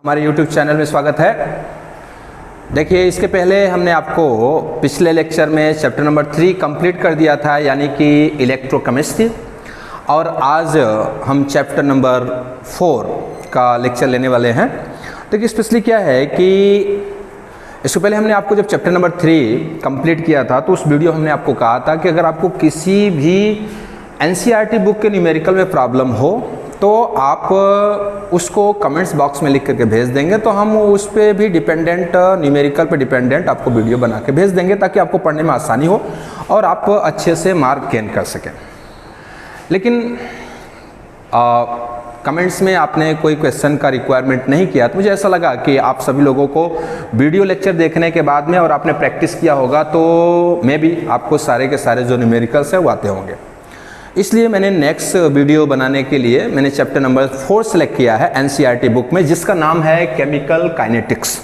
हमारे YouTube channel में स्वागत है। देखिए, इसके पहले हमने आपको पिछले लेक्चर में चैप्टर नंबर 3 कंप्लीट कर दिया था, यानी कि इलेक्ट्रोकेमिस्ट्री, और आज हम चैप्टर नंबर 4 का लेक्चर लेने वाले हैं। देखिए, स्पेशली क्या है कि इससे पहले हमने आपको जब चैप्टर नंबर 3 कंप्लीट किया था तो उस वीडियो हमने आपको कहा था कि अगर आपको किसी भी NCERT बुक के न्यूमेरिकल में प्रॉब्लम हो तो आप उसको कमेंट्स बॉक्स में लिख करके भेज देंगे, तो हम उस पर भी डिपेंडेंट न्यूमेरिकल पे डिपेंडेंट आपको वीडियो बना के भेज देंगे ताकि आपको पढ़ने में आसानी हो और आप अच्छे से मार्क गेन कर सकें। लेकिन कमेंट्स में आपने कोई क्वेश्चन का रिक्वायरमेंट नहीं किया, तो मुझे ऐसा लगा कि आप सभी लोगों को वीडियो लेक्चर देखने के बाद में और आपने प्रैक्टिस किया होगा तो मे बी आपको सारे के सारे जो न्यूमेरिकल्स है वो आते होंगे। इसलिए मैंने नेक्स्ट वीडियो बनाने के लिए मैंने चैप्टर नंबर 4 सेलेक्ट किया है NCERT बुक में, जिसका नाम है केमिकल काइनेटिक्स।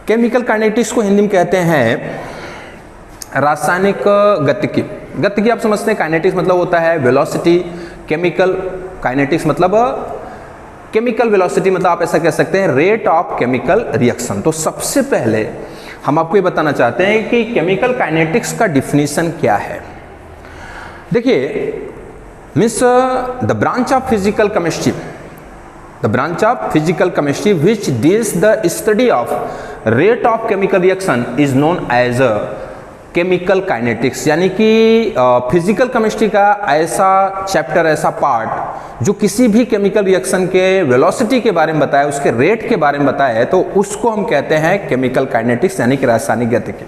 केमिकल काइनेटिक्स को हिंदी में कहते हैं रासायनिक गतिकी। गतिकी आप समझते हैं, काइनेटिक्स मतलब होता है वेलोसिटी, केमिकल काइनेटिक्स मतलब केमिकल वेलोसिटी, मतलब आप ऐसा कह सकते हैं रेट ऑफ केमिकल रिएक्शन। तो सबसे पहले हम आपको ये बताना चाहते हैं कि केमिकल काइनेटिक्स का डिफिनीशन क्या है। देखिए, means the branch of physical chemistry, the branch of physical chemistry which deals the study of rate of chemical reaction is known as chemical kinetics. यानी कि फिजिकल केमिस्ट्री का ऐसा चैप्टर, ऐसा part जो किसी भी केमिकल रिएक्शन के velocity के बारे में बताए, उसके रेट के बारे में बताए, तो उसको हम कहते हैं केमिकल काइनेटिक्स, यानी कि रासायनिक गतिकी।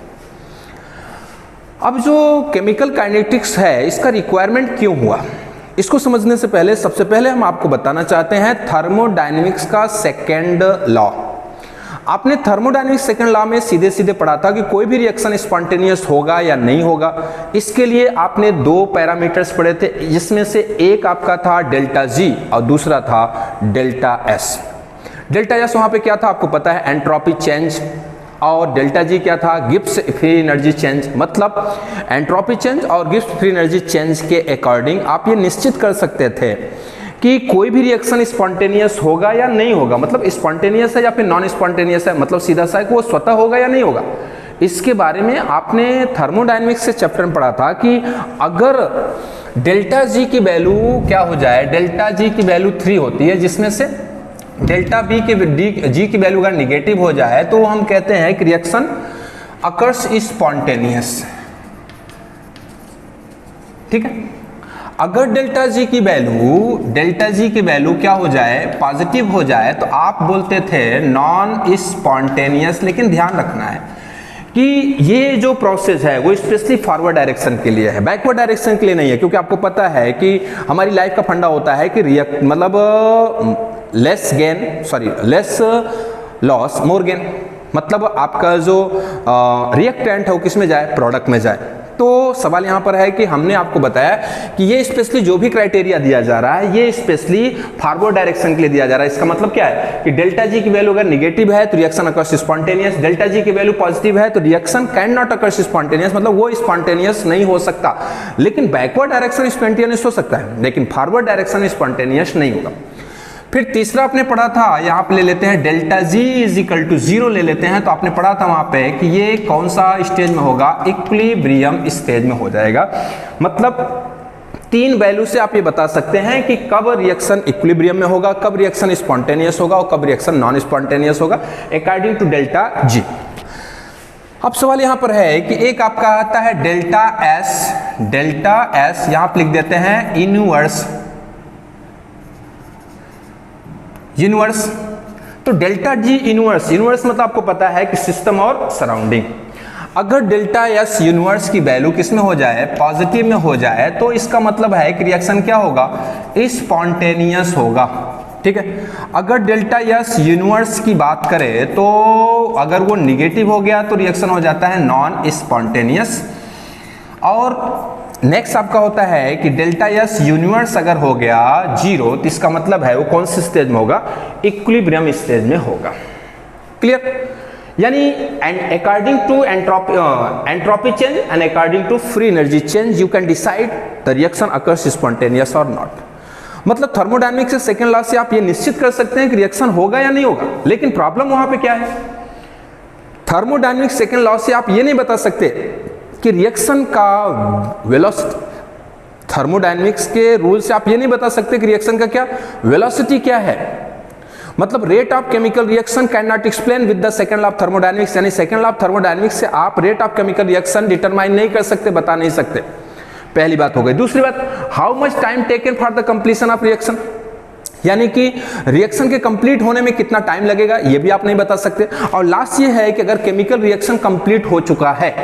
अब जो केमिकल काइनेटिक्स है, इसका रिक्वायरमेंट क्यों हुआ, इसको समझने से पहले सबसे पहले हम आपको बताना चाहते हैं थर्मोडायनेमिक्स का सेकेंड लॉ। आपने थर्मोडायनेमिक्स सेकेंड लॉ में सीधे सीधे पढ़ा था कि कोई भी रिएक्शन स्पॉन्टेनियस होगा या नहीं होगा। इसके लिए आपने 2 पैरामीटर्स पढ़े थे, जिसमें से एक आपका था डेल्टा जी और दूसरा था डेल्टा एस। डेल्टा एस वहां पे क्या था आपको पता है, एंट्रोपी चेंज, और डेल्टा जी क्या था, गिब्स फ्री एनर्जी चेंज। मतलब एंट्रोपी चेंज और गिब्स फ्री एनर्जी चेंज के अकॉर्डिंग आप ये निश्चित कर सकते थे कि कोई भी रिएक्शन स्पॉन्टेनियस होगा या नहीं होगा, मतलब स्पॉन्टेनियस है या फिर नॉन स्पॉन्टेनियस है, मतलब सीधा सा वो स्वतः होगा या नहीं होगा। इसके बारे में आपने थर्मोडायनेमिक्स से चैप्टर में पढ़ा था कि अगर डेल्टा जी की वैल्यू क्या हो जाए, डेल्टा जी की वैल्यू 3 होती है, जिसमें से डेल्टा बी के जी की वैल्यू अगर निगेटिव हो जाए तो हम कहते हैं कि रिएक्शन अकर्स स्पॉन्टेनियस। ठीक है, अगर डेल्टा जी की वैल्यू क्या हो जाए, पॉजिटिव हो जाए, तो आप बोलते थे नॉन स्पॉन्टेनियस। लेकिन ध्यान रखना है कि ये जो प्रोसेस है वो स्पेशली फॉरवर्ड डायरेक्शन के लिए है, बैकवर्ड डायरेक्शन के लिए नहीं है। क्योंकि आपको पता है कि हमारी लाइफ का फंडा होता है कि लेस लॉस मोर गेन, मतलब आपका जो रिएक्टेंट है वो किस में जाए, प्रोडक्ट में जाए। तो सवाल यहाँ पर है कि हमने आपको बताया कि ये स्पेशली जो भी क्राइटेरिया दिया जा रहा है ये स्पेशली फॉरवर्ड डायरेक्शन के लिए दिया जा रहा है। इसका मतलब क्या है कि डेल्टा जी की वैल्यू अगर निगेटिव है तो reaction occurs spontaneous, delta G की वैल्यू पॉजिटिव है तो reaction can not occurs spontaneous, मतलब वो स्पॉन्टेनियस नहीं हो सकता। लेकिन बैकवर्ड डायरेक्शन स्पॉन्टेनियस हो सकता है, लेकिन फॉरवर्ड डायरेक्शन स्पॉन्टेनियस नहीं होगा। फिर तीसरा आपने पढ़ा था, यहाँ पे ले लेते हैं delta G is equal to 0 ले लेते हैं, तो आपने पढ़ा था वहां पे कि ये कौन सा स्टेज में होगा, इक्विलिब्रियम स्टेज में हो जाएगा। मतलब 3 वैल्यू से आप ये बता सकते हैं कि कब रिएक्शन इक्विलिब्रियम में होगा, कब रिएक्शन स्पॉन्टेनियस होगा और कब रिएक्शन नॉन स्पॉन्टेनियस होगा, अकॉर्डिंग टू डेल्टा जी। अब सवाल यहां पर है कि एक आपका आता है डेल्टा एस, यहां पे लिख देते हैं यूनिवर्स। तो डेल्टा जी यूनिवर्स मतलब आपको पता है कि सिस्टम और सराउंडिंग। अगर डेल्टा एस यूनिवर्स की वैल्यू किसमें हो जाए, पॉजिटिव में हो जाए, तो इसका मतलब है कि रिएक्शन क्या होगा, स्पॉन्टेनियस होगा। ठीक है, अगर डेल्टा एस यूनिवर्स की बात करें तो अगर वो निगेटिव हो गया तो रिएक्शन हो जाता है नॉन स्पॉन्टेनियस। और नेक्स्ट आपका होता है कि डेल्टा एस यूनिवर्स अगर हो गया 0 तो इसका मतलब है वो कौन से स्टेज में होगा, इक्विलिब्रियम स्टेज में होगा। क्लियर, यानी according to entropy change and according to free energy change you can decide the reaction occurs spontaneous और नॉट। मतलब थर्मोडायनेमिक्स के सेकंड लॉ से आप ये निश्चित कर सकते हैं कि रिएक्शन होगा या नहीं होगा, लेकिन प्रॉब्लम वहां पे क्या है, थर्मोडायनेमिक्स सेकंड लॉ से आप ये नहीं बता सकते कि रिएक्शन का वेलोसिटी, थर्मोडायनेमिक्स के रूल से आप ये नहीं बता सकते कि रिएक्शन का क्या वेलोसिटी क्या है। मतलब rate of chemical reaction can not explain with the second law of thermodynamics, यानी सेकंड लॉ ऑफ थर्मोडायनेमिक्स से आप rate of chemical reaction determine नहीं कर सकते, बता नहीं सकते। पहली बात हो गई। दूसरी बात, how much time taken for the completion of reaction, यानी कि रिएक्शन के कंप्लीट होने में कितना टाइम लगेगा ये भी आप नहीं बता सकते। और लास्ट ये है कि अगर केमिकल रिएक्शन कंप्लीट हो चुका है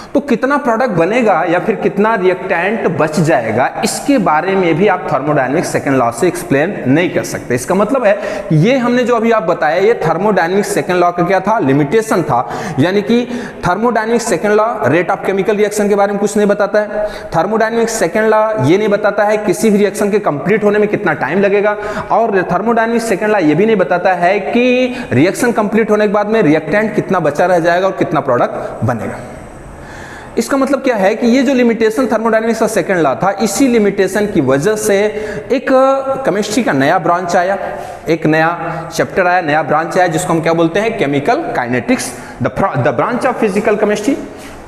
तो कितना प्रोडक्ट बनेगा या फिर कितना रिएक्टेंट बच जाएगा, इसके बारे में भी आप थर्मोडायनेमिक्स सेकंड लॉ से एक्सप्लेन नहीं कर सकते। इसका मतलब है ये हमने जो अभी आप बताया, ये थर्मोडायनेमिक्स सेकंड लॉ का क्या था, लिमिटेशन था। यानी कि thermodynamics second law rate of chemical reaction के बारे में कुछ नहीं बताता है, थर्मोडायनेमिक्स सेकंड लॉ ये नहीं बताता है किसी भी रिएक्शन के कंप्लीट होने में कितना टाइम लगेगा, और थर्मोडायनेमिक्स सेकंड लॉ ये भी नहीं बताता है कि रिएक्शन कंप्लीट होने के बाद में रिएक्टेंट कितना बचा रह जाएगा और कितना प्रोडक्ट बनेगा। इसका मतलब क्या है कि ये जो लिमिटेशन थर्मोडायनेमिक्स का सेकंड लॉ था, इसी लिमिटेशन की वजह से एक केमिस्ट्री का नया ब्रांच आया, एक नया चैप्टर आया, नया ब्रांच आया, जिसको हम क्या बोलते हैं, chemical kinetics, the branch of physical chemistry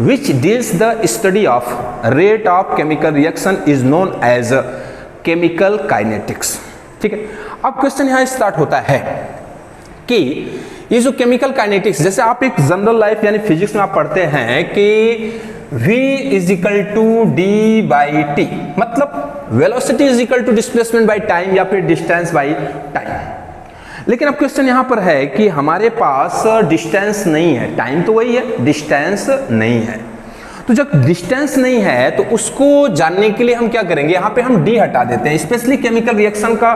which deals the study of rate of chemical reaction is known as chemical kinetics. ठीक है, अब क्वेश्चन यहां स्टार्ट होता है कि ये जो केमिकल काइनेटिक्स, जैसे आप एक जनरल लाइफ यानी फिजिक्स में आप पढ़ते हैं कि V is equal to D by T, मतलब velocity is equal to displacement by time या फिर डिस्टेंस बाई टाइम। लेकिन अब क्वेश्चन यहां पर है कि हमारे पास डिस्टेंस नहीं है, टाइम तो वही है, डिस्टेंस नहीं है। तो जब डिस्टेंस नहीं है तो उसको जानने के लिए हम क्या करेंगे, यहाँ पे हम डी हटा देते हैं। स्पेशली केमिकल रिएक्शन का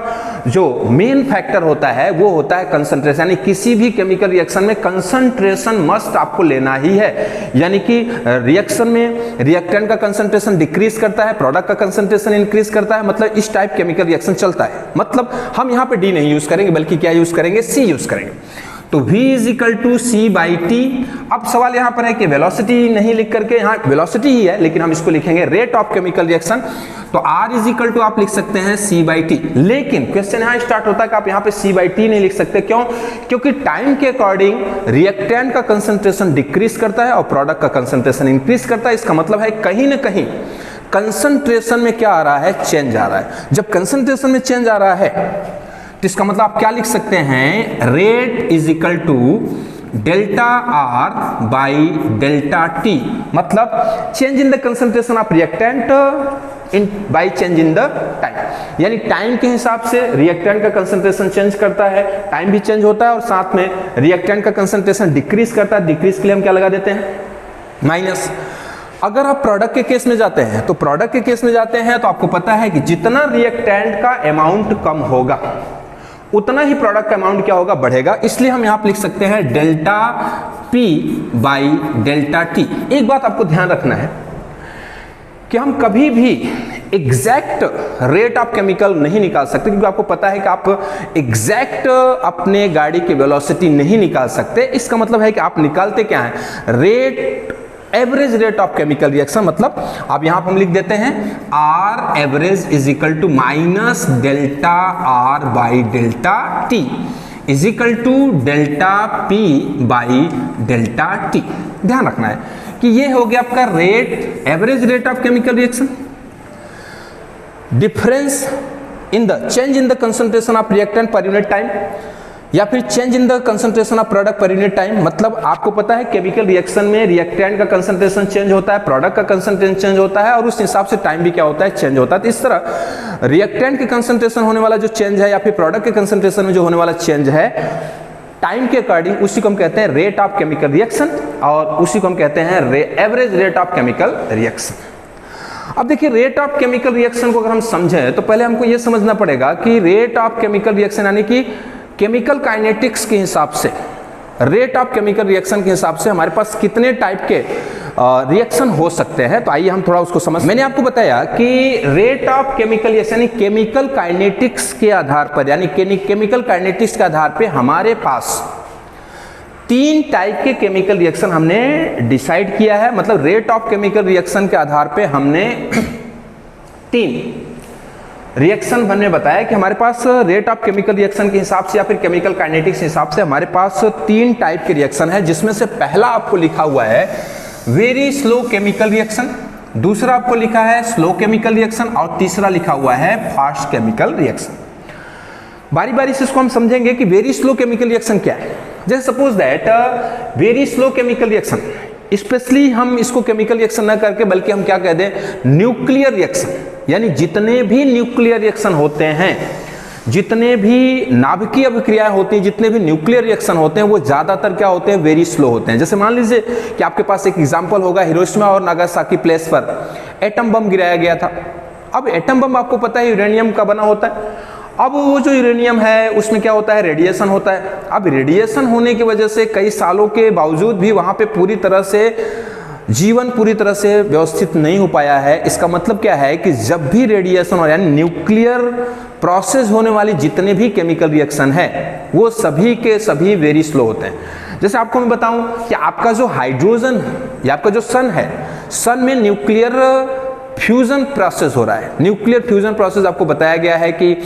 जो मेन फैक्टर होता है वो होता है कंसंट्रेशन, यानी किसी भी केमिकल रिएक्शन में कंसंट्रेशन मस्ट आपको लेना ही है। यानी कि रिएक्शन में रिएक्टेंट का कंसंट्रेशन डिक्रीज करता है, प्रोडक्ट का कंसंट्रेशन इंक्रीज करता है, मतलब इस टाइप केमिकल रिएक्शन चलता है। मतलब हम यहाँ पे डी नहीं यूज करेंगे बल्कि क्या यूज करेंगे, सी यूज करेंगे। तो V is equal to C by T. अब सवाल यहां पर है कि वेलोसिटी नहीं लिख करके, यहाँ वेलोसिटी ही है लेकिन हम इसको लिखेंगे रेट ऑफ केमिकल रिएक्शन, तो R इज इक्वल टू आप लिख सकते हैं C बाई टी। लेकिन क्वेश्चन यहाँ स्टार्ट होता है कि आप यहाँ पे C बाई टी नहीं लिख सकते, क्यों? क्योंकि टाइम के अकॉर्डिंग रिएक्टेंट का कंसंट्रेशन डिक्रीज करता है और प्रोडक्ट का कंसंट्रेशन इंक्रीज करता है। इसका मतलब है कहीं ना कहीं कंसंट्रेशन में क्या आ रहा है, चेंज आ रहा है। जब कंसंट्रेशन में चेंज आ रहा है तो इसका मतलब आप क्या लिख सकते हैं, rate is equal to delta R by delta T, मतलब change in the concentration of reactant in by change in the time. यानी टाइम के हिसाब से रिएक्टेंट का कंसंट्रेशन चेंज करता है, टाइम भी चेंज होता है और साथ में रिएक्टेंट का कंसंट्रेशन डिक्रीज करता है। डिक्रीज के लिए हम क्या लगा देते हैं, माइनस। अगर आप प्रोडक्ट के केस में जाते हैं तो प्रोडक्ट के केस में जाते हैं तो आपको पता है कि जितना रिएक्टेंट का अमाउंट कम होगा उतना ही प्रोडक्ट का अमाउंट क्या होगा, बढ़ेगा। इसलिए हम यहां पर लिख सकते हैं delta P by delta T। एक बात आपको ध्यान रखना है कि हम कभी भी एग्जैक्ट रेट ऑफ केमिकल नहीं निकाल सकते, क्योंकि आपको पता है कि आप एग्जैक्ट अपने गाड़ी की वेलोसिटी नहीं निकाल सकते। इसका मतलब है कि आप निकालते क्या है, rate, average rate of chemical reaction. मतलब अब यहां पर हम लिख देते हैं R average is equal to minus delta R by delta T is equal to delta P by delta T. ध्यान रखना है कि ये हो गया आपका rate, average rate of chemical reaction, difference in the change in the concentration of reactant per unit time, या फिर change in the concentration of product पर यूनिट टाइम। मतलब आपको पता है केमिकल रिएक्शन में रिएक्टेंट का कंसंट्रेशन चेंज होता है, प्रोडक्ट का कंसंट्रेशन चेंज होता है और उस हिसाब से टाइम भी क्या होता है, चेंज होता है। तो इस तरह रिएक्टेंट के कंसंट्रेशन होने वाला जो चेंज है या फिर प्रोडक्ट के कंसंट्रेशन में जो होने वाला चेंज है टाइम के अकॉर्डिंग, उसी को हम कहते हैं रेट ऑफ केमिकल रिएक्शन और उसी को हम कहते हैं average rate of chemical reaction. अब देखिए रेट ऑफ केमिकल रिएक्शन को अगर हम समझें तो पहले हमको यह समझना पड़ेगा कि रेट ऑफ केमिकल रिएक्शन यानी कि केमिकल काइनेटिक्स के हिसाब से, रेट ऑफ केमिकल रिएक्शन के हिसाब से हमारे पास कितने टाइप के रिएक्शन हो सकते हैं। तो आइए हम थोड़ा उसको समझ। मैंने आपको बताया कि रेट ऑफ केमिकल रिएक्शन यानी केमिकल काइनेटिक्स के आधार पर, यानी केमिकल काइनेटिक्स के आधार पर हमारे पास 3 टाइप के केमिकल रिएक्शन हमने डिसाइड किया है। मतलब रेट ऑफ केमिकल रिएक्शन के आधार पे हमने 3 रिएक्शन वन में बताया कि हमारे पास रेट ऑफ केमिकल रिएक्शन के हिसाब से या फिर केमिकल काइनेटिक्स के हिसाब से हमारे पास 3 टाइप के रिएक्शन है, जिसमें से पहला आपको लिखा हुआ है वेरी स्लो केमिकल रिएक्शन, दूसरा आपको लिखा है स्लो केमिकल रिएक्शन और तीसरा लिखा हुआ है फास्ट केमिकल रिएक्शन। बारी बारी से इसको हम समझेंगे कि वेरी स्लो केमिकल रिएक्शन क्या है। जैसे suppose that very slow chemical reaction, specially हम इसको केमिकल रिएक्शन ना करके बल्कि हम क्या कह दें न्यूक्लियर रिएक्शन, यानी जितने भी न्यूक्लियर रिएक्शन होते हैं, जितने भी नाभिकीय अभिक्रियाएं होती हैं, जितने भी न्यूक्लियर रिएक्शन होते हैं वो ज्यादातर क्या होते हैं वेरी स्लो होते हैं। जैसे मान लीजिए कि आपके पास एक एग्जांपल होगा, हिरोशिमा और नागासाकी प्लेस पर एटम बम गिराया गया था। अब एटम बम आपको पता है यूरेनियम का बना होता है। अब वो जो यूरेनियम है उसमें क्या होता है रेडिएशन होता है। अब रेडिएशन होने की वजह से कई सालों के बावजूद भी वहां पे पूरी तरह से जीवन पूरी तरह से व्यवस्थित नहीं हो पाया है। इसका मतलब क्या है कि जब भी रेडिएशन हो यानी न्यूक्लियर प्रोसेस होने वाली जितने भी केमिकल रिएक्शन है वो सभी के सभी वेरी स्लो होते हैं। जैसे आपको मैं बताऊं कि आपका जो हाइड्रोजन या आपका जो सन है, सन में न्यूक्लियर फ्यूजन प्रोसेस हो रहा है। न्यूक्लियर फ्यूजन प्रोसेस आपको बताया गया है कि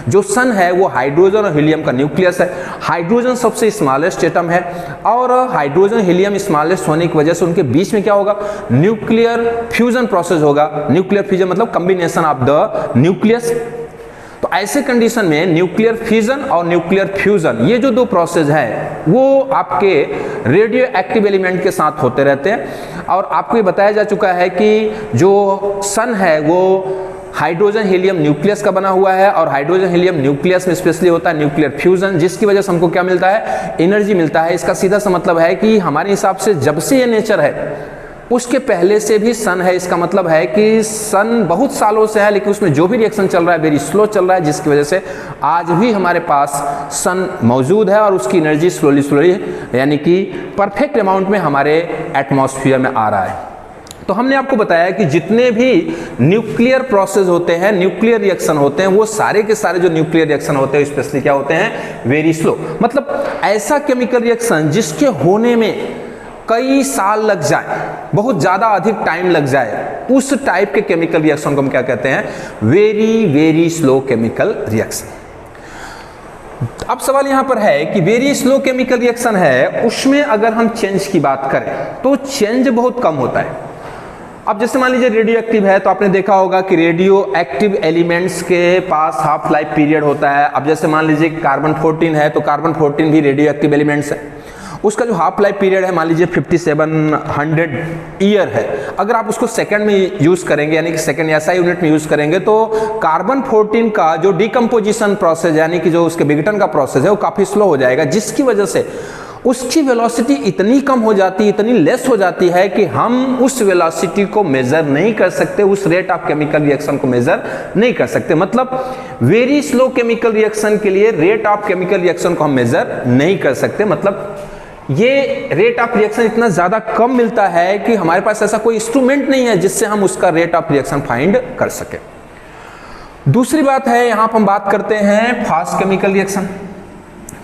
जो सन है वो हाइड्रोजन और हीलियम का न्यूक्लियस है। हाइड्रोजन सबसे स्मॉलेस्ट एटम है और हाइड्रोजन हीलियम स्मॉलेस्ट होने की वजह से उनके बीच में क्या होगा न्यूक्लियर फ्यूजन प्रोसेस होगा। न्यूक्लियर फ्यूजन मतलब कॉम्बिनेशन ऑफ द न्यूक्लियस। तो ऐसे कंडीशन में न्यूक्लियर फिजन और न्यूक्लियर फ्यूजन ये जो 2 प्रोसेस है वो आपके रेडियो एक्टिव एलिमेंट के साथ होते रहते हैं। और आपको ये बताया जा चुका है कि जो सन है वो हाइड्रोजन हीलियम न्यूक्लियस का बना हुआ है और हाइड्रोजन हीलियम न्यूक्लियस में स्पेशली होता है न्यूक्लियर फ्यूजन, जिसकी वजह से हमको क्या मिलता है एनर्जी मिलता है। इसका सीधा सा मतलब है कि हमारे हिसाब से जब से ये नेचर है उसके पहले से भी सन है। इसका मतलब है कि सन बहुत सालों से है लेकिन उसमें जो भी रिएक्शन चल रहा है वेरी स्लो चल रहा है, जिसकी वजह से आज भी हमारे पास सन मौजूद है और उसकी एनर्जी स्लोली यानी कि परफेक्ट अमाउंट में हमारे एटमॉस्फेयर में आ रहा है। तो हमने आपको बताया कि जितने भी न्यूक्लियर प्रोसेस होते हैं, न्यूक्लियर रिएक्शन होते हैं, वो सारे के सारे जो न्यूक्लियर रिएक्शन होते हैं स्पेशली क्या होते हैं वेरी स्लो। मतलब ऐसा केमिकल रिएक्शन जिसके होने में कई साल लग जाए, बहुत ज्यादा अधिक टाइम लग जाए, उस टाइप के केमिकल रिएक्शन को हम क्या कहते हैं वेरी स्लो केमिकल रिएक्शन। अब सवाल यहां पर है कि वेरी स्लो केमिकल रिएक्शन है उसमें अगर हम चेंज की बात करें तो चेंज बहुत कम होता है। अब जैसे मान लीजिए रेडियो एक्टिव है तो आपने देखा होगा कि रेडियो एक्टिव एलिमेंट्स के पास हाफ लाइफ पीरियड होता है। अब जैसे मान लीजिए कार्बन 14 है तो कार्बन 14 भी रेडियो एक्टिव एलिमेंट्स है, उसका जो हाफ लाइफ पीरियड है मान लीजिए 5700 ईयर है। अगर आप उसको सेकंड में यूज करेंगे यानी कि सेकंड या SI यूनिट में यूज करेंगे तो कार्बन 14 का जो डिकम्पोजिशन प्रोसेस यानी कि जो उसके विघटन का प्रोसेस है वो काफी स्लो हो जाएगा, जिसकी वजह से उसकी वेलोसिटी इतनी कम हो जाती है, इतनी लेस हो जाती है कि हम उस वेलोसिटी को मेजर नहीं कर सकते, उस रेट ऑफ केमिकल रिएक्शन को मेजर नहीं कर सकते। मतलब वेरी स्लो केमिकल रिएक्शन के लिए रेट ऑफ केमिकल रिएक्शन को हम मेजर नहीं कर सकते। मतलब ये रेट ऑफ रिएक्शन इतना ज्यादा कम मिलता है कि हमारे पास ऐसा कोई इंस्ट्रूमेंट नहीं है जिससे हम उसका रेट ऑफ रिएक्शन फाइंड कर सके। दूसरी बात है यहां पर हम बात करते हैं फास्ट केमिकल रिएक्शन।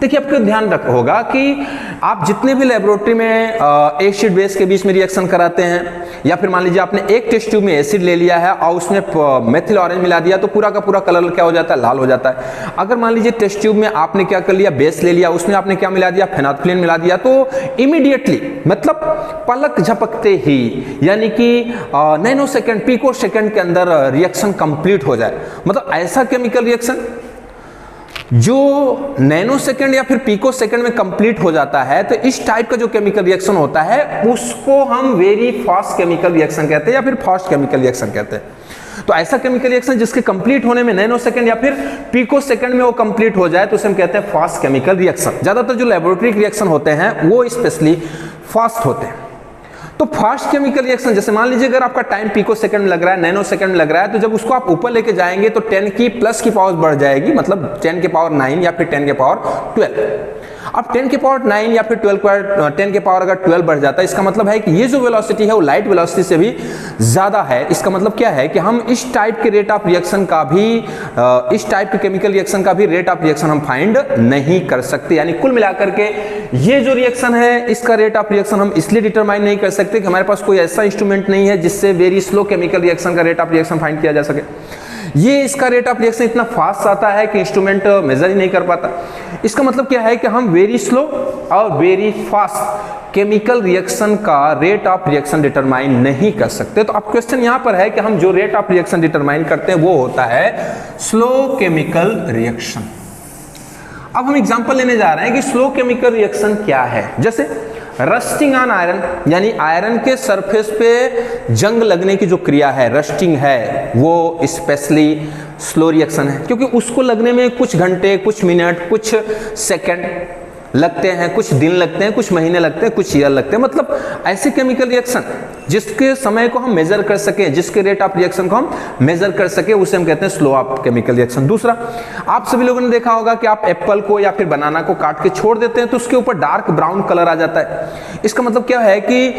देखिए आपको ध्यान रख होगा कि आप जितने भी लेबोरेटरी में एसिड बेस के बीच में रिएक्शन कराते हैं या फिर मान लीजिए आपने एक टेस्ट ट्यूब में एसिड ले लिया है और उसमें मेथिल ऑरेंज मिला दिया तो पूरा का पूरा कलर क्या हो जाता है लाल हो जाता है। अगर मान लीजिए टेस्ट ट्यूब में आपने क्या कर लिया बेस ले लिया उसमें आपने क्या मिला दिया फेनोल्फिन मिला दिया तो इमीडिएटली मतलब पलक झपकते ही यानी कि नैनो सेकेंड पिको सेकेंड के अंदर रिएक्शन कंप्लीट हो जाए। मतलब ऐसा केमिकल रिएक्शन जो नैनो सेकंड या फिर पिको सेकंड में कंप्लीट हो जाता है तो इस टाइप का जो केमिकल रिएक्शन होता है उसको हम वेरी फास्ट केमिकल रिएक्शन कहते हैं या फिर फास्ट केमिकल रिएक्शन कहते हैं। तो ऐसा केमिकल रिएक्शन जिसके कंप्लीट होने में नैनो सेकंड या फिर पिको सेकंड में वो कंप्लीट हो जाए तो उसे हम कहते हैं फास्ट केमिकल रिएक्शन। ज्यादातर जो लेबोरेटरी रिएक्शन होते हैं वो स्पेशली फास्ट होते हैं। तो फास्ट केमिकल रिएक्शन जैसे मान लीजिए अगर आपका टाइम पिको सेकंड लग रहा है, नैनो सेकंड लग रहा है, तो जब उसको आप ऊपर लेके जाएंगे तो 10 की प्लस की पावर बढ़ जाएगी, मतलब 10 के पावर 9 या फिर 10 के पावर 12। अब 10 के पावर 9 या फिर 10 के पावर अगर 12 बढ़ जाता है इसका मतलब है कि ये जो वेलोसिटी है वो लाइट वेलोसिटी से भी ज्यादा है। इसका मतलब क्या है कि हम इस टाइप के रेट ऑफ रिएक्शन का भी इस टाइप के केमिकल रिएक्शन का भी रेट ऑफ रिएक्शन हम फाइंड नहीं कर सकते। यानी कुल मिलाकर के ये जो रिएक्शन है इसका रेट ऑफ रिएक्शन हम इसलिए डिटरमाइन नहीं कर सकते कि हमारे पास कोई ऐसा इंस्ट्रूमेंट नहीं है जिससे वेरी स्लो केमिकल रिएक्शन का रेट ऑफ रिएक्शन फाइंड किया जा सके। ये इसका रेट ऑफ रिएक्शन इतना फास्ट आता है कि इंस्ट्रूमेंट मेजर ही नहीं कर पाता। इसका मतलब क्या है कि हम वेरी स्लो और वेरी फास्ट केमिकल रिएक्शन का रेट ऑफ रिएक्शन डिटरमाइन नहीं कर सकते। तो अब क्वेश्चन यहां पर है कि हम जो रेट ऑफ रिएक्शन डिटरमाइन करते हैं वो होता है स्लो केमिकल रिएक्शन। अब हम एग्जांपल लेने जा रहे हैं कि स्लो केमिकल रिएक्शन क्या है। जैसे रस्टिंग ऑन आयरन, यानी आयरन के सरफेस पे जंग लगने की जो क्रिया है, रस्टिंग है, वो स्पेशली स्लो रिएक्शन है, क्योंकि उसको लगने में कुछ घंटे, कुछ मिनट, कुछ सेकंड लगते हैं, कुछ दिन लगते हैं, कुछ महीने लगते हैं, कुछ ईयर लगते हैं। मतलब ऐसे केमिकल रिएक्शन जिसके समय को हम मेजर कर सके, जिसके रेट ऑफ रिएक्शन को हम मेजर कर सके, उसे हम कहते हैं स्लो ऑफ केमिकल रिएक्शन। दूसरा, आप सभी लोगों ने देखा होगा कि आप एप्पल को या फिर बनाना को काट के छोड़ देते हैं तो उसके ऊपर डार्क ब्राउन कलर आ जाता है। इसका मतलब क्या है कि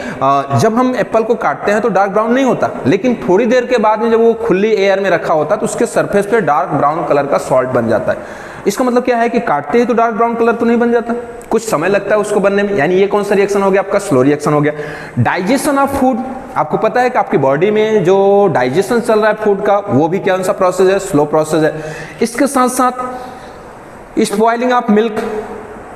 जब हम एप्पल को काटते हैं तो डार्क ब्राउन नहीं होता, लेकिन थोड़ी देर के बाद में जब वो खुली एयर में रखा होता है तो उसके सरफेस पे डार्क ब्राउन कलर का सॉल्ट बन जाता है। इसका मतलब क्या है कि काटते ही तो डार्क ब्राउन कलर तो नहीं बन जाता, कुछ समय लगता है उसको बनने में। यानी ये कौन सा रिएक्शन हो गया? आपका स्लो रिएक्शन हो गया। डाइजेशन ऑफ फूड, आपको पता है कि आपकी बॉडी में जो डाइजेशन चल रहा है फूड का, वो भी कौन सा प्रोसेस है? स्लो प्रोसेस है। इसके साथ साथ स्पॉइलिंग ऑफ मिल्क,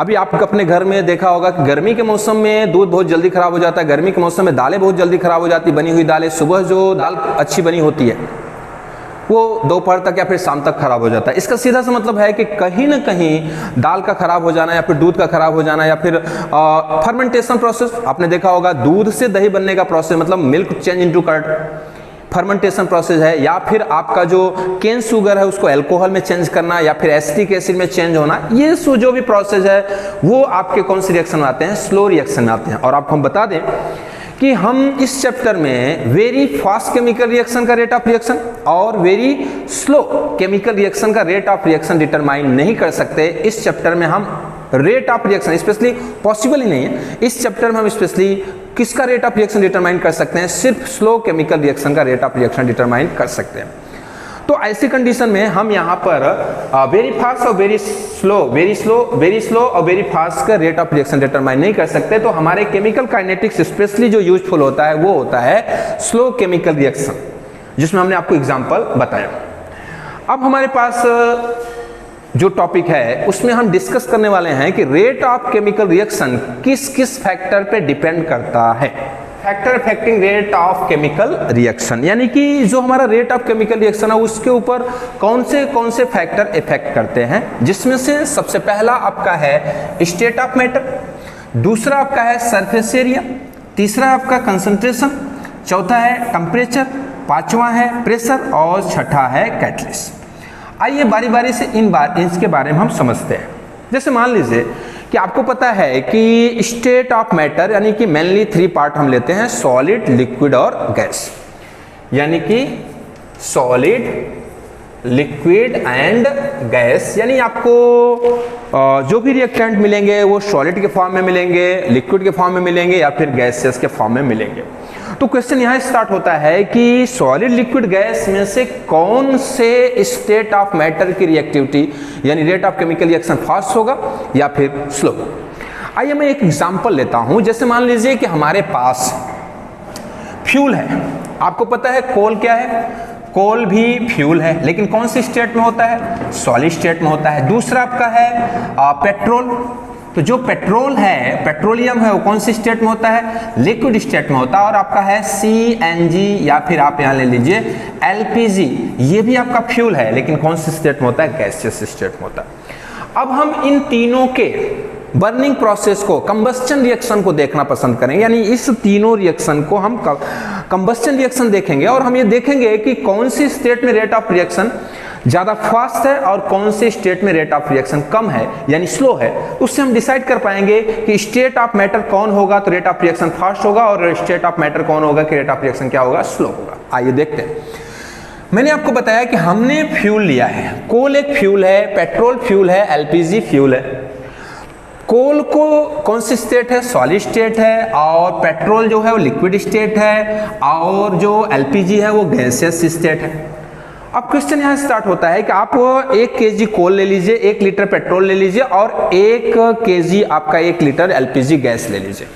अभी आप अपने घर में देखा होगा कि गर्मी के मौसम में दूध बहुत जल्दी खराब हो जाता है, गर्मी के मौसम में दालें बहुत जल्दी खराब हो जाती है, बनी हुई दालें। सुबह जो दाल अच्छी बनी होती है वो दोपहर तक या फिर शाम तक खराब हो जाता है। इसका सीधा सा मतलब है कि कहीं ना कहीं दाल का खराब हो जाना या फिर दूध का खराब हो जाना या फिर फर्मेंटेशन प्रोसेस, आपने देखा होगा दूध से दही बनने का प्रोसेस, मतलब milk change into curd, fermentation process है। या फिर आपका जो केन शुगर है उसको अल्कोहल में चेंज करना या फिर एसिटिक एसिड में चेंज होना, ये जो भी प्रोसेस है वो आपके कौन से रिएक्शन में आते हैं? स्लो रिएक्शन में आते हैं। और आपको हम बता दें कि हम इस चैप्टर में वेरी फास्ट केमिकल रिएक्शन का रेट ऑफ रिएक्शन और वेरी स्लो केमिकल रिएक्शन का रेट ऑफ रिएक्शन डिटरमाइन नहीं कर सकते। इस चैप्टर में हम rate of reaction specially possible ही नहीं है। इस चैप्टर में हम स्पेशली किसका रेट ऑफ रिएक्शन डिटरमाइन कर सकते हैं? सिर्फ स्लो केमिकल रिएक्शन का रेट ऑफ रिएक्शन डिटरमाइन कर सकते हैं। तो ऐसी कंडीशन में हम यहाँ पर वेरी फास्ट और वेरी स्लो और वेरी फास्ट का रेट ऑफ रिएक्शन डिटरमाइन नहीं कर सकते। तो हमारे केमिकल काइनेटिक्स स्पेशली जो यूजफुल होता है वो होता है स्लो केमिकल रिएक्शन, जिसमें हमने आपको एग्जांपल बताया। अब हमारे पास जो टॉपिक है उसमें हम डिस्कस करने वाले हैं कि रेट ऑफ केमिकल रिएक्शन किस किस फैक्टर पे डिपेंड करता है। Factor affecting rate of chemical reaction, यानी कि जो हमारा रेट ऑफ केमिकल रिएक्शन है उसके ऊपर कौन से फैक्टर इफेक्ट करते हैं, जिसमें से सबसे पहला आपका है स्टेट ऑफ मैटर, दूसरा आपका है सरफेस एरिया, तीसरा आपका कंसंट्रेशन, चौथा है टेम्परेचर, पांचवा है प्रेशर और छठा है कैटलिस्ट। आइए बारी बारी से इसके बारे में हम समझते हैं। जैसे मान लीजिए कि आपको पता है कि स्टेट ऑफ मैटर यानी कि मेनली 3 पार्ट हम लेते हैं, सॉलिड, लिक्विड और गैस। यानी कि सॉलिड, लिक्विड एंड गैस, यानी आपको जो भी रिएक्टेंट मिलेंगे वो सॉलिड के फॉर्म में मिलेंगे, लिक्विड के फॉर्म में मिलेंगे या फिर गैसेस के फॉर्म में मिलेंगे। तो क्वेश्चन यहाँ स्टार्ट होता है कि सॉलिड, लिक्विड, गैस में से कौन से स्टेट ऑफ मैटर की रिएक्टिविटी यानी rate of chemical reaction fast होगा या फिर स्लो। आइए मैं एक एग्जांपल लेता हूं। जैसे मान लीजिए कि हमारे पास फ्यूल है। आपको पता है कोल क्या है? कोल भी फ्यूल है, लेकिन कौन सी स्टेट में होता है? सॉलिड स्टेट में होता है। दूसरा आपका है पेट्रोल। तो जो पेट्रोल है, पेट्रोलियम है, वो कौन सी स्टेट में होता है? लिक्विड स्टेट में होता है। और आपका है CNG या फिर आप यहां ले लीजिए LPG, ये भी आपका फ्यूल है, लेकिन कौन सी स्टेट में होता है? गैसियस स्टेट में होता है। अब हम इन तीनों के बर्निंग प्रोसेस को, कंबस्चन रिएक्शन को देखना पसंद करेंगे, यानी इस तीनों रिएक्शन को हम कंबस्चन रिएक्शन देखेंगे और हम ये देखेंगे कि कौन सी स्टेट में रेट ऑफ रिएक्शन ज्यादा फास्ट है और कौन से स्टेट में रेट ऑफ रिएक्शन कम है यानी स्लो है। उससे हम डिसाइड कर पाएंगे कि स्टेट ऑफ मैटर कौन होगा तो रेट ऑफ रिएक्शन फास्ट होगा और स्टेट ऑफ मैटर कौन होगा कि रेट ऑफ रिएक्शन क्या होगा? स्लो होगा। आइए देखते हैं। मैंने आपको बताया कि हमने फ्यूल लिया है, कोल एक फ्यूल है, पेट्रोल फ्यूल है, LPG फ्यूल है। कोल को कौन सी स्टेट है? सॉलिड स्टेट है, और पेट्रोल जो है वो लिक्विड स्टेट है, और जो LPG है वो गैसियस स्टेट है। अब क्वेश्चन यहाँ स्टार्ट होता है कि आप 1 kg कोल ले लीजिए, 1 लीटर पेट्रोल ले लीजिए और 1 kg आपका 1 लीटर LPG गैस ले लीजिए।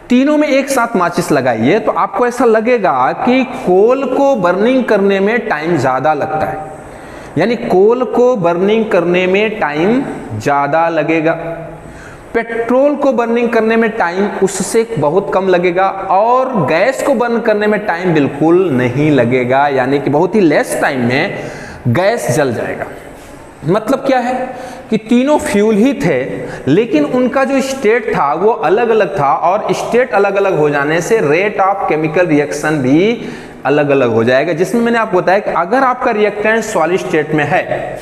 तीनों में एक साथ माचिस लगाइए तो आपको ऐसा लगेगा कि कोल को बर्निंग करने में टाइम ज़्यादा लगता है, यानी कोल को बर्निंग करने में टाइम ज़्यादा लगेगा। पेट्रोल को बर्निंग करने में टाइम उससे बहुत कम लगेगा और गैस को बर्न करने में टाइम बिल्कुल नहीं लगेगा, यानी कि बहुत ही लेस टाइम में गैस जल जाएगा। मतलब क्या है कि तीनों फ्यूल ही थे लेकिन उनका जो स्टेट था वो अलग अलग था और स्टेट अलग अलग हो जाने से रेट ऑफ केमिकल रिएक्शन भी अलग अलग हो जाएगा, जिसमें मैंने आपको बताया कि अगर आपका रिएक्टेंट सॉलिड स्टेट में है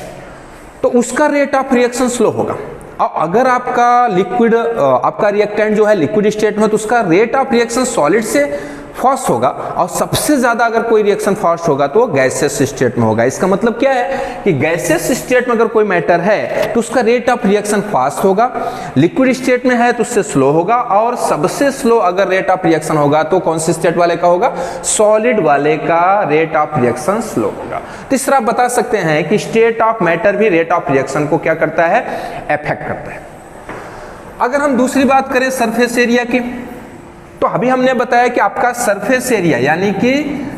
तो उसका रेट ऑफ रिएक्शन स्लो होगा और अगर आपका लिक्विड आपका रिएक्टेंट जो है लिक्विड स्टेट में तो उसका रेट ऑफ रिएक्शन सॉलिड से फास्ट होगा और सबसे ज्यादा अगर कोई रिएक्शन फास्ट होगा तो गैसेस स्टेट में होगा। इसका मतलब क्या है कि गैसेस स्टेट में अगर कोई मैटर है तो उसका रेट ऑफ रिएक्शन फास्ट होगा, लिक्विड स्टेट में है तो उससे स्लो होगा और सबसे स्लो अगर रेट ऑफ रिएक्शन होगा तो कौन से स्टेट वाले का होगा, सॉलिड वाले का रेट ऑफ रिएक्शन स्लो होगा। तीसरा आप बता सकते हैं कि स्टेट ऑफ मैटर भी रेट ऑफ रिएक्शन को क्या करता है, अफेक्ट करता है। अगर हम दूसरी बात करें सरफेस एरिया की, तो अभी हमने बताया कि आपका सरफेस एरिया यानी कि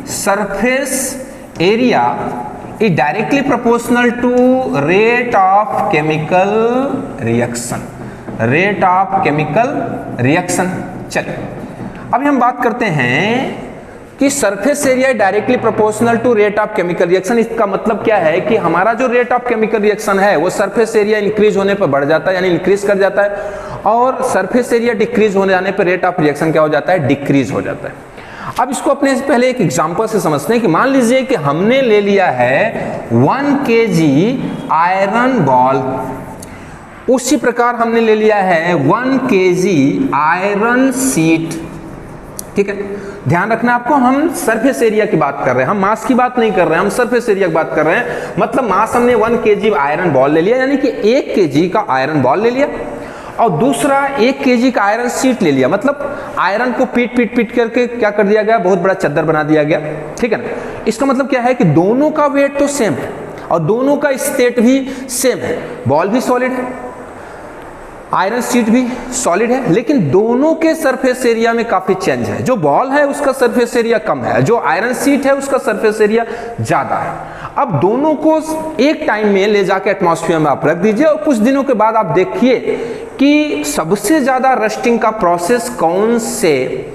surface area is directly proportional to rate of chemical reaction, rate of chemical reaction. चलिए अभी हम बात करते हैं कि surface area directly proportional to rate of chemical reaction. इसका मतलब क्या है कि हमारा जो रेट ऑफ केमिकल रिएक्शन है वो सरफेस एरिया इंक्रीज होने पर बढ़ जाता है यानी इंक्रीज कर जाता है और सरफेस एरिया डिक्रीज होने जाने पर रेट ऑफ रिएक्शन क्या हो जाता है, डिक्रीज हो जाता है। अब इसको अपने से पहले एक एग्जांपल से समझते हैं कि मान लीजिए कि हमने ले लिया है 1 kg आयरन बॉल, उसी प्रकार हमने ले लिया है 1 kg आयरन शीट। ठीक है, ध्यान रखना आपको, हम सरफेस एरिया की बात कर रहे हैं, हम मास की बात नहीं कर रहे हैं, हम सरफेस एरिया की बात कर रहे हैं। मतलब मास हमने 1 kg आयरन बॉल ले लिया यानी कि 1 kg का आयरन बॉल ले लिया और दूसरा 1 kg का आयरन शीट ले लिया। मतलब आयरन को पीट करके क्या कर दिया गया, बहुत बड़ा चद्दर बना दिया गया। ठीक है ना, इसका मतलब क्या है कि दोनों का वेट तो सेम है और दोनों का स्टेट भी सेम है। बॉल भी सॉलिड है, आयरन शीट भी सॉलिड है, लेकिन दोनों के सरफेस एरिया में काफी चेंज है। जो बॉल है उसका सरफेस एरिया कम है, जो आयरन शीट है उसका सरफेस एरिया ज्यादा है। अब दोनों को एक टाइम में ले जाके एटमॉस्फेयर में आप रख दीजिए और कुछ दिनों के बाद आप देखिए कि सबसे ज्यादा रस्टिंग का प्रोसेस कौन से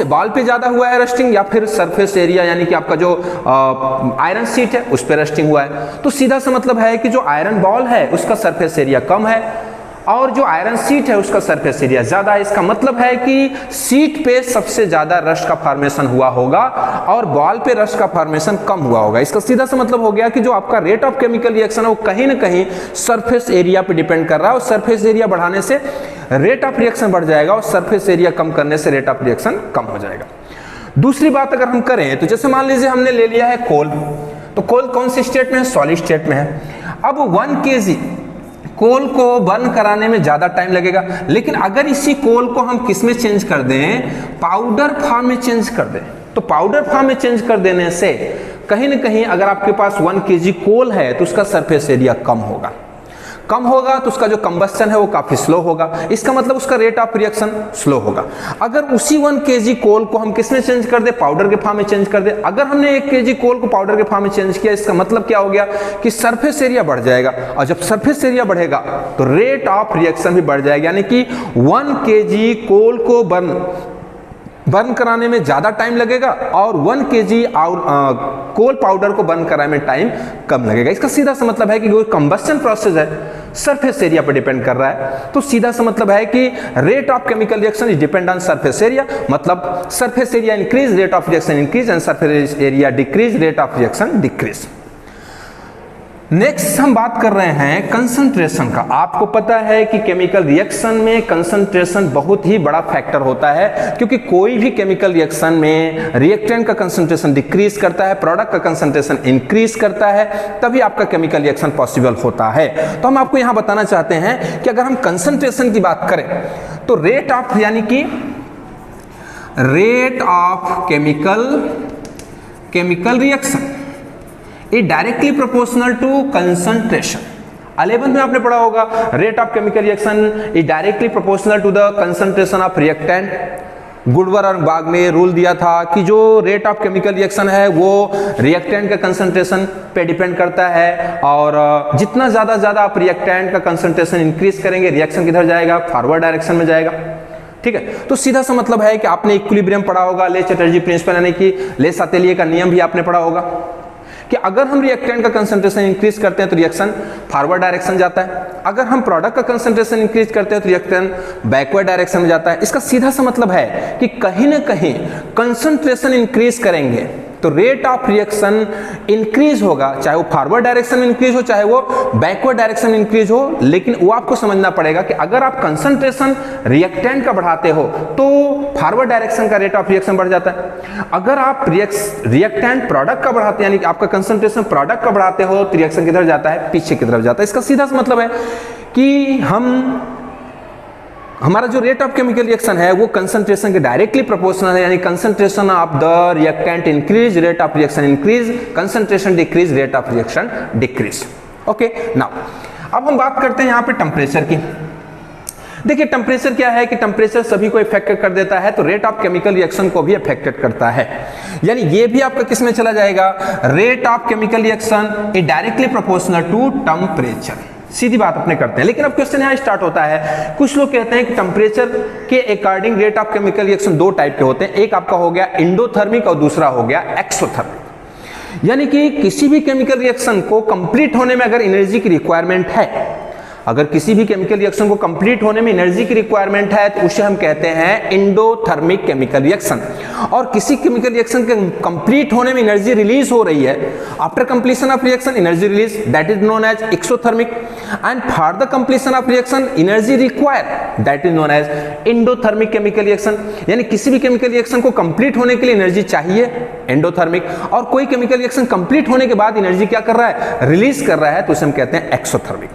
बॉल पे ज्यादा हुआ है रस्टिंग, या फिर सरफेस एरिया यानी कि आपका जो आयरन शीट है उस पे रस्टिंग हुआ है। तो सीधा सा मतलब है कि जो आयरन बॉल है उसका सरफेस एरिया कम है और जो आयरन शीट है उसका सरफेस एरिया ज्यादा है। इसका मतलब है कि शीट पे सबसे ज्यादा रस्ट का फॉर्मेशन हुआ होगा और बॉल पे रस्ट का फॉर्मेशन कम हुआ होगा। इसका सीधा सा मतलब हो गया कि जो आपका रेट ऑफ केमिकल रिएक्शन है वो कहीं ना कहीं सरफेस एरिया पे डिपेंड कर रहा है और सरफेस एरिया बढ़ाने से रेट ऑफ रिएक्शन बढ़ जाएगा और सरफेस एरिया कम करने से रेट ऑफ रिएक्शन कम हो जाएगा। दूसरी बात अगर हम करें तो जैसे मान लीजिए हमने ले लिया है कोल, तो कोल कौन से स्टेट में है, सॉलिड स्टेट में है। अब 1 kg कोल को बर्न कराने में ज्यादा टाइम लगेगा, लेकिन अगर इसी कोल को हम किस में चेंज कर दें, पाउडर फॉर्म में चेंज कर दें, तो पाउडर फॉर्म में चेंज कर देने से कहीं ना कहीं अगर आपके पास 1 kg कोल है तो उसका सरफेस एरिया कम होगा तो उसका जो कंबस्टन है वो काफी स्लो होगा। इसका मतलब उसका रेट ऑफ रिएक्शन स्लो होगा। अगर उसी 1 kg कोल को हम किस में चेंज कर दे, पाउडर के फॉर्म में चेंज कर दे, अगर हमने 1 kg कोल को पाउडर के फॉर्म में चेंज किया, इसका मतलब क्या हो गया कि सरफेस एरिया बढ़ जाएगा और जब सरफेस एरिया बढ़ेगा तो रेट ऑफ रिएक्शन भी बढ़ जाएगा। यानी कि 1 kg कोल को बर्न कराने में ज्यादा टाइम लगेगा और 1 kg कोल पाउडर को बर्न कराने में टाइम कम लगेगा। इसका सीधा सा मतलब है कि जो कंबस्टन प्रोसेस है सरफेस एरिया पर डिपेंड कर रहा है, तो सीधा सा मतलब है कि rate of chemical reaction is depend on surface area. मतलब surface area increase, rate of reaction increase and surface area decrease, rate of reaction decrease. Next हम बात कर रहे हैं कंसंट्रेशन का। आपको पता है कि केमिकल रिएक्शन में कंसंट्रेशन बहुत ही बड़ा फैक्टर होता है, क्योंकि कोई भी केमिकल रिएक्शन में रिएक्टेंट का कंसंट्रेशन डिक्रीज करता है, प्रोडक्ट का कंसंट्रेशन इंक्रीज करता है, तभी आपका केमिकल रिएक्शन पॉसिबल होता है। तो हम आपको यहां बताना चाहते हैं कि अगर हम कंसंट्रेशन की बात करें तो रेट ऑफ यानी कि rate of chemical reaction is directly proportional to concentration. 11th में आपने पढ़ा होगा rate of chemical reaction is directly proportional to the concentration of reactant. Guldberg और बाग ने रूल दिया था कि जो रेट ऑफ केमिकल रिएक्शन है वो रिएक्टेंट का कंसंट्रेशन पे डिपेंड करता है, और जितना ज्यादा आप रिएक्टेंट का कंसंट्रेशन इंक्रीज करेंगे रिएक्शन किधर जाएगा, फॉरवर्ड डायरेक्शन में जाएगा। ठीक है, तो सीधा सा मतलब है कि आपने इक्विलिब्रियम पढ़ा होगा, ले चटर्जी प्रिंसिपल यानी कि लेस अटेलिये का नियम भी आपने पढ़ा होगा कि अगर हम रिएक्टेंट का कंसंट्रेशन इंक्रीज करते हैं तो रिएक्शन फॉरवर्ड डायरेक्शन जाता है, अगर हम प्रोडक्ट का कंसंट्रेशन इंक्रीज करते हैं तो रिएक्शन बैकवर्ड डायरेक्शन में जाता है। इसका सीधा सा मतलब है कि कहीं ना कहीं कंसंट्रेशन इंक्रीज करेंगे तो रेट ऑफ रिएक्शन इंक्रीज होगा, चाहे वो फॉरवर्ड डायरेक्शन में इंक्रीज हो चाहे वो बैकवर्ड डायरेक्शन में इंक्रीज हो। लेकिन वो आपको समझना पड़ेगा कि अगर आप कंसंट्रेशन रिएक्टेंट का बढ़ाते हो तो फॉरवर्ड डायरेक्शन का रेट ऑफ रिएक्शन बढ़ जाता है, अगर आप रिएक्टेंट प्रोडक्ट का बढ़ाते हैं यानी कि आपका कंसंट्रेशन प्रोडक्ट का बढ़ाते हो तो रिएक्शन किधर जाता है, पीछे की तरफ जाता है। इसका सीधा सा मतलब है कि हमारा जो रेट ऑफ केमिकल रिएक्शन है वो कंसंट्रेशन के डायरेक्टली प्रोपोर्शनल है, यानी concentration of the reactant increase rate of reaction increase, concentration decrease rate of reaction decrease. Okay, now अब हम बात करते हैं यहां पे टेम्परेचर की। देखिए टेम्परेचर क्या है कि टेम्परेचर सभी को इफेक्ट कर देता है, तो रेट ऑफ केमिकल रिएक्शन को भी अफेक्टेड करता है, यानी ये भी आपका किस में चला जाएगा, rate of chemical reaction is directly proportional to temperature. सीधी बात अपने करते हैं। लेकिन अब क्वेश्चन यहां स्टार्ट होता है, कुछ लोग कहते हैं कि टेम्परेचर के according rate of chemical reaction दो टाइप के होते हैं, एक आपका हो गया एंडोथर्मिक और दूसरा हो गया एक्सोथर्मिक। यानी कि किसी भी केमिकल रिएक्शन को कंप्लीट होने में अगर एनर्जी की रिक्वायरमेंट है, अगर किसी भी केमिकल रिएक्शन को कंप्लीट होने में एनर्जी की रिक्वायरमेंट है तो उसे हम कहते हैं एंडोथर्मिक केमिकल रिएक्शन। और किसी केमिकल रिएक्शन के कंप्लीट होने में एनर्जी रिलीज हो रही है, after completion of reaction energy release, that is known as exothermic, and for the completion of reaction energy required, that is known as endothermic chemical reaction. यानी किसी भी chemical reaction को complete होने के लिए एनर्जी चाहिए एंडोथर्मिक, और कोई केमिकल रिएक्शन कंप्लीट होने के बाद एनर्जी क्या कर रहा है, रिलीज कर रहा है, तो उसे हम कहते हैं एक्सोथर्मिक।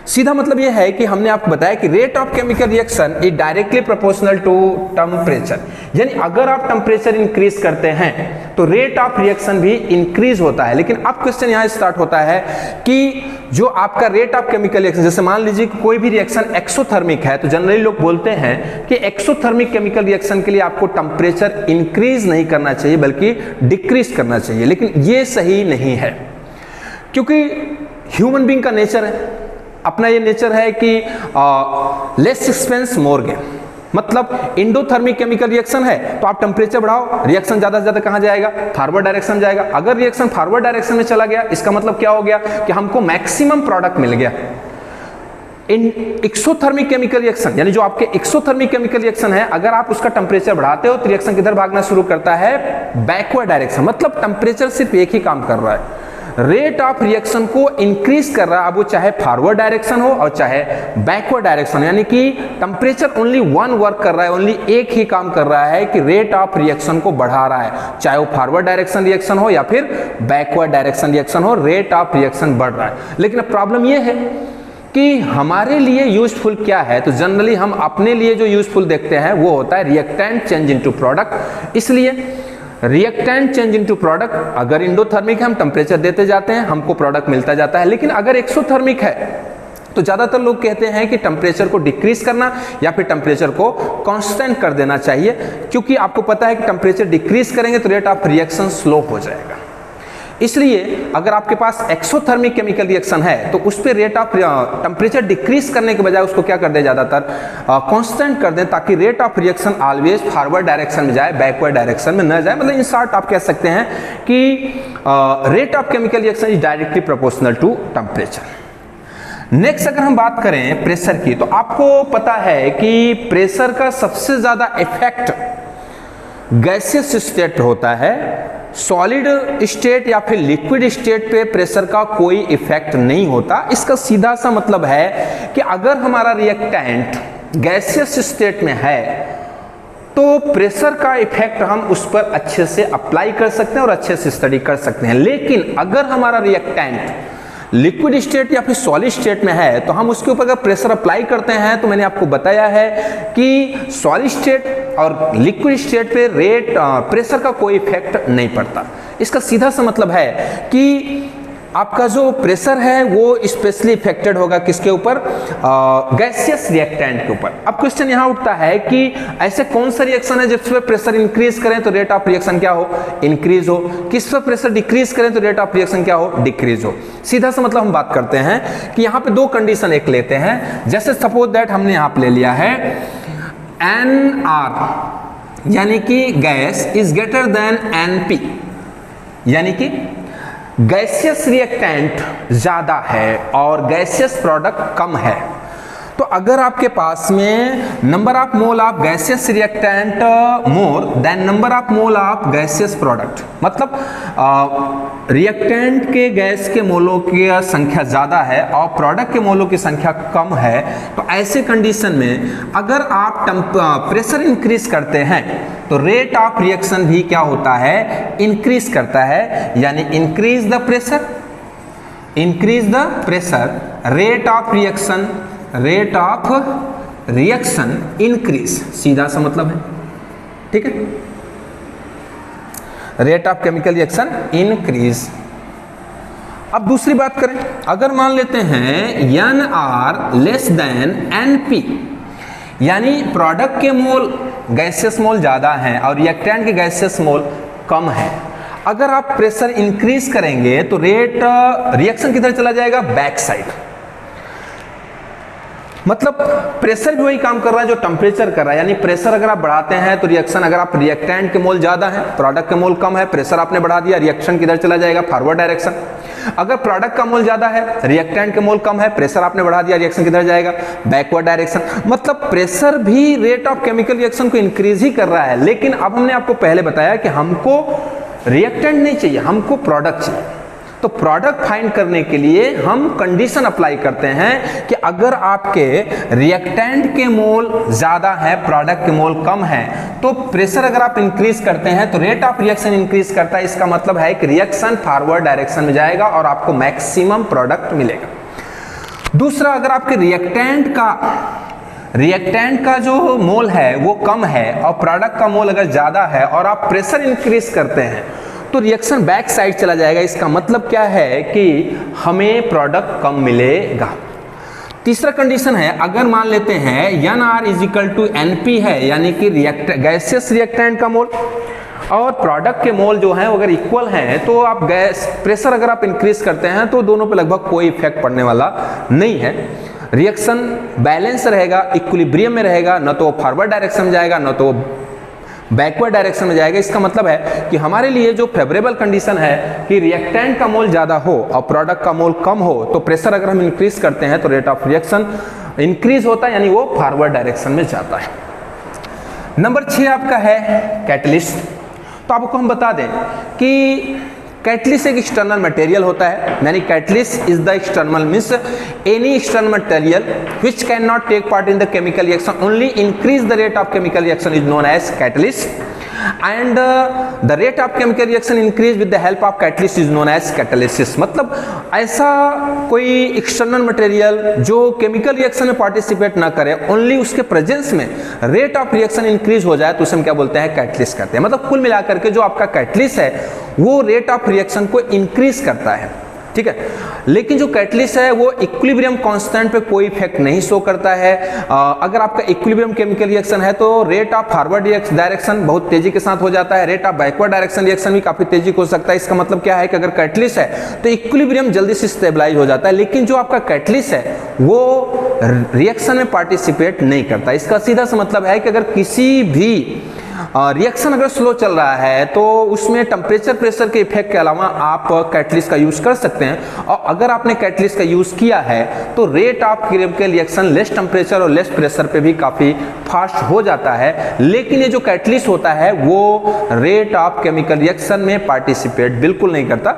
सीधा मतलब यह है कि हमने आपको बताया कि rate of chemical reaction is directly proportional to temperature, यानी अगर आप टेम्परेचर इंक्रीज करते हैं तो रेट ऑफ रिएक्शन भी इंक्रीज होता है। लेकिन अब क्वेश्चन यहां स्टार्ट होता है कि जो आपका रेट ऑफ केमिकल रिएक्शन, जैसे मान लीजिए कोई भी रिएक्शन एक्सोथर्मिक है तो जनरली लोग बोलते हैं कि एक्सोथर्मिक केमिकल रिएक्शन के लिए आपको टेम्परेचर इंक्रीज नहीं करना चाहिए बल्कि डिक्रीज करना चाहिए। लेकिन यह सही नहीं है, क्योंकि ह्यूमन बीइंग का नेचर है, अपना ये नेचर है कि लेस एक्सपेंस मोर गेन। मतलब एंडोथर्मिक केमिकल रिएक्शन है तो आप टेम्परेचर बढ़ाओ, रिएक्शन ज्यादा से ज्यादा कहां जाएगा, फॉरवर्ड डायरेक्शन जाएगा। अगर रिएक्शन फॉरवर्ड डायरेक्शन में चला गया इसका मतलब क्या हो गया कि हमको मैक्सिमम प्रोडक्ट मिल गया। एक्सोथर्मिक केमिकल रिएक्शन यानी जो आपके एक्सोथर्मिक केमिकल रिएक्शन है, अगर आप उसका टेम्परेचर बढ़ाते हो तो रिएक्शन किधर भागना शुरू करता है, बैकवर्ड डायरेक्शन। मतलब टेम्परेचर सिर्फ एक ही काम कर रहा है, रेट ऑफ रिएक्शन को इंक्रीज कर रहा है, अब वो चाहे फॉरवर्ड डायरेक्शन हो और चाहे बैकवर्ड डायरेक्शन, यानी कि टेम्परेचर ओनली वन वर्क कर रहा है, ओनली एक ही काम कर रहा है कि रेट ऑफ रिएक्शन को बढ़ा रहा है, चाहे वो फॉरवर्ड डायरेक्शन रिएक्शन हो या फिर बैकवर्ड डायरेक्शन रिएक्शन हो, रेट ऑफ रिएक्शन बढ़ रहा है। लेकिन प्रॉब्लम ये है कि हमारे लिए यूजफुल क्या है, तो जनरली हम अपने लिए जो यूजफुल देखते हैं वो होता है रिएक्टेंट चेंज इनटू प्रोडक्ट। इसलिए रिएक्टेंट चेंज इनटू प्रोडक्ट, अगर इंडोथर्मिक है हम टेम्परेचर देते जाते हैं, हमको प्रोडक्ट मिलता जाता है। लेकिन अगर एक्सोथर्मिक है तो ज्यादातर लोग कहते हैं कि टेम्परेचर को डिक्रीज करना या फिर टेम्परेचर को कांस्टेंट कर देना चाहिए, क्योंकि आपको पता है कि टेम्परेचर डिक्रीज करेंगे तो रेट ऑफ रिएक्शन स्लो हो जाएगा। इसलिए अगर आपके पास एक्सोथर्मिक केमिकल रिएक्शन है तो उस पर रेट ऑफ टेम्परेचर डिक्रीज करने के बजाय उसको क्या कर दें, ज्यादातर कांस्टेंट कर दें, ताकि rate of reaction always forward direction में जाए, बैकवर्ड डायरेक्शन में न जाए। मतलब इन शॉर्ट आप कह सकते हैं कि rate of chemical reaction is directly proportional to temperature. Next अगर हम बात करें प्रेशर की, तो आपको पता है कि प्रेशर का सबसे ज्यादा इफेक्ट गैसियस स्टेट होता है, सॉलिड स्टेट या फिर लिक्विड स्टेट पे प्रेशर का कोई इफेक्ट नहीं होता। इसका सीधा सा मतलब है कि अगर हमारा रिएक्टेंट गैसियस स्टेट में है तो प्रेशर का इफेक्ट हम उस पर अच्छे से अप्लाई कर सकते हैं और अच्छे से स्टडी कर सकते हैं। लेकिन अगर हमारा रिएक्टेंट लिक्विड स्टेट या फिर सॉलिड स्टेट में है तो हम उसके ऊपर अगर प्रेशर अप्लाई करते हैं तो मैंने आपको बताया है कि सॉलिड स्टेट और लिक्विड स्टेट पे प्रेशर का कोई इफेक्ट नहीं पड़ता। इसका सीधा सा मतलब है कि आपका जो प्रेशर है वो स्पेशली इफेक्टेड होगा किसके ऊपर, गैसियस रिएक्टेंट के ऊपर। अब क्वेश्चन यहां उठता है कि ऐसे कौन सा रिएक्शन है जिस पर प्रेशर इंक्रीज करें तो रेट ऑफ रिएक्शन क्या हो, इंक्रीज हो, किस पर प्रेशर डिक्रीज करें तो रेट ऑफ रिएक्शन क्या हो, डिक्रीज हो। सीधा सा मतलब हम बात करते हैं कि यहां पे दो कंडीशन एक लेते हैं, जैसे सपोज दैट हमने यहां पे ले लिया है NR यानी कि gas is greater than NP, यानी कि गैसियस रिएक्टेंट ज्यादा है और गैसियस प्रोडक्ट कम है। तो अगर आपके पास में number of mole of gaseous reactant more than number of mole of gaseous product, मतलब रिएक्टेंट के गैस के मोलों की संख्या ज्यादा है और प्रोडक्ट के मोलों की संख्या कम है, तो ऐसे कंडीशन में अगर आप प्रेशर इंक्रीज करते हैं तो रेट ऑफ रिएक्शन भी क्या होता है, इंक्रीज करता है। यानी increase the pressure, rate of reaction increase, सीधा सा मतलब है, ठीक है, rate of chemical reaction increase. अब दूसरी बात करें, अगर मान लेते हैं NR लेस देन NP, यानी प्रोडक्ट के मोल गैसियस मोल ज्यादा हैं और रिएक्टेंट के गैसियस मोल कम है, अगर आप प्रेशर इंक्रीज करेंगे तो रेट रिएक्शन किधर चला जाएगा, बैक साइड। मतलब प्रेशर भी वही काम कर रहा है जो टेम्परेचर कर रहा है, यानी प्रेशर अगर आप बढ़ाते हैं तो रिएक्शन, अगर आप रिएक्टेंट के मोल ज्यादा है प्रोडक्ट के मोल कम है, प्रेशर आपने बढ़ा दिया, रिएक्शन किधर चला जाएगा, फॉरवर्ड डायरेक्शन। अगर प्रोडक्ट का मोल ज्यादा है, रिएक्टेंट के मोल कम है, प्रेशर आपने बढ़ा दिया, रिएक्शन किधर जाएगा, बैकवर्ड डायरेक्शन। मतलब प्रेशर भी रेट ऑफ केमिकल रिएक्शन को इंक्रीज ही कर रहा है। लेकिन अब हमने आपको पहले बताया कि हमको रिएक्टेंट नहीं चाहिए, हमको प्रोडक्ट चाहिए। तो प्रोडक्ट फाइंड करने के लिए हम कंडीशन अप्लाई करते हैं कि अगर आपके रिएक्टेंट के मोल ज्यादा है, प्रोडक्ट के मोल कम है, तो प्रेशर अगर आप इंक्रीज करते हैं तो रेट ऑफ रिएक्शन इंक्रीज करता है। इसका मतलब है कि रिएक्शन फॉरवर्ड डायरेक्शन में जाएगा और आपको मैक्सिमम प्रोडक्ट मिलेगा। दूसरा, अगर आपके रिएक्टेंट का जो मोल है वो कम है और प्रोडक्ट का मोल अगर ज्यादा है और आप प्रेशर इंक्रीज करते हैं तो रिएक्शन बैक साइड चला जाएगा। इसका मतलब क्या है कि हमें प्रोडक्ट कम मिलेगा। तीसरा कंडीशन है, अगर मान लेते हैं NR is equal to NP है, यानी कि गैसियस रिएक्टेंट का मोल और प्रोडक्ट के मोल जो हैं अगर इक्वल हैं, तो आप गैस प्रेशर अगर आप इंक्रीज करते हैं तो दोनों पे लगभग कोई इफेक्ट पड़ने वाला नहीं है। रिएक्शन बैलेंस रहेगा, इक्विलिब्रियम में रहेगा, न तो फॉरवर्ड डायरेक्शन में जाएगा न तो बैकवर्ड डायरेक्शन में जाएगा। इसका मतलब है कि हमारे लिए जो फेवरेबल कंडीशन है कि रिएक्टेंट का मोल ज्यादा हो और प्रोडक्ट का मोल कम हो, तो प्रेशर अगर हम इंक्रीज करते हैं तो रेट ऑफ रिएक्शन इंक्रीज होता है, यानी वो फॉरवर्ड डायरेक्शन में जाता है। नंबर 6 आपका है कैटलिस्ट। तो आपको हम बता दें कि कैटलिस्ट एक एक्सटर्नल मटेरियल होता है, यानी catalyst is the external means any external material which can not take part in the chemical reaction only increase the rate of chemical reaction is known as catalyst and the rate of chemical reaction increase with the help of catalyst is known as catalysis. मतलब ऐसा कोई external material जो chemical reaction में participate ना करे, only उसके presence में rate of reaction increase हो जाए तो उसे हम क्या बोलते हैं, कैटलिस्ट कहते हैं। मतलब कुल मिलाकर के जो आपका कैटलिस्ट है वो रेट ऑफ रिएक्शन को इंक्रीज करता है, ठीक है। लेकिन जो कैटलिस्ट है वो इक्विलिब्रियम कांस्टेंट पे कोई इफेक्ट नहीं शो करता है। अगर आपका इक्विलिब्रियम केमिकल रिएक्शन है तो रेट ऑफ फॉरवर्ड डायरेक्शन बहुत तेजी के साथ हो जाता है, rate of backward direction reaction भी काफी तेजी हो सकता है। इसका मतलब क्या है कि अगर कैटलिस्ट है तो इक्विलिब्रियम जल्दी से स्टेबलाइज हो जाता है, लेकिन जो आपका कैटलिस्ट है वो रिएक्शन में पार्टिसिपेट नहीं करता। इसका सीधा सा मतलब है कि अगर किसी भी रिएक्शन अगर स्लो चल रहा है तो उसमें टेम्परेचर प्रेशर के इफेक्ट के अलावा आप कैटलिस्ट का यूज कर सकते हैं, और अगर आपने कैटलिस्ट का यूज किया है तो rate of chemical reaction less temperature और लेस प्रेशर पे भी काफी फास्ट हो जाता है। लेकिन ये जो कैटलिस्ट होता है वो रेट ऑफ केमिकल रिएक्शन में पार्टिसिपेट बिल्कुल नहीं करता।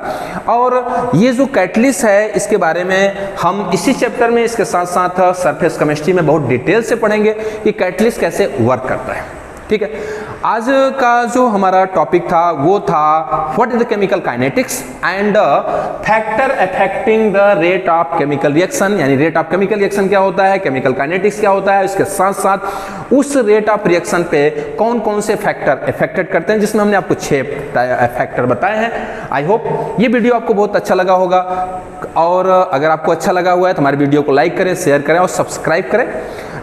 और ये जो कैटलिस्ट है इसके बारे में हम इसी चैप्टर में इसके साथ साथ सरफेस केमिस्ट्री में बहुत डिटेल से पढ़ेंगे कि कैटलिस्ट कैसे वर्क करता है, ठीक है। आज का जो हमारा टॉपिक था वो था what is the chemical kinetics and factor affecting the rate of chemical reaction, यानी रेट ऑफ केमिकल रिएक्शन क्या होता है, केमिकल काइनेटिक्स क्या होता है, इसके साथ साथ उस रेट ऑफ रिएक्शन पे कौन कौन से फैक्टर अफेक्टेड करते हैं, जिसमें हमने आपको 6 फैक्टर बताए हैं। आई होप ये वीडियो आपको बहुत अच्छा लगा होगा, और अगर आपको अच्छा लगा हुआ है तो हमारे वीडियो को लाइक करें, शेयर करें और सब्सक्राइब करें।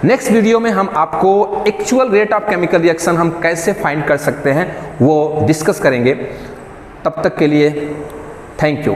नेक्स्ट वीडियो में हम आपको actual rate of chemical reaction हम कैसे फाइंड कर सकते हैं वो डिस्कस करेंगे। तब तक के लिए थैंक यू।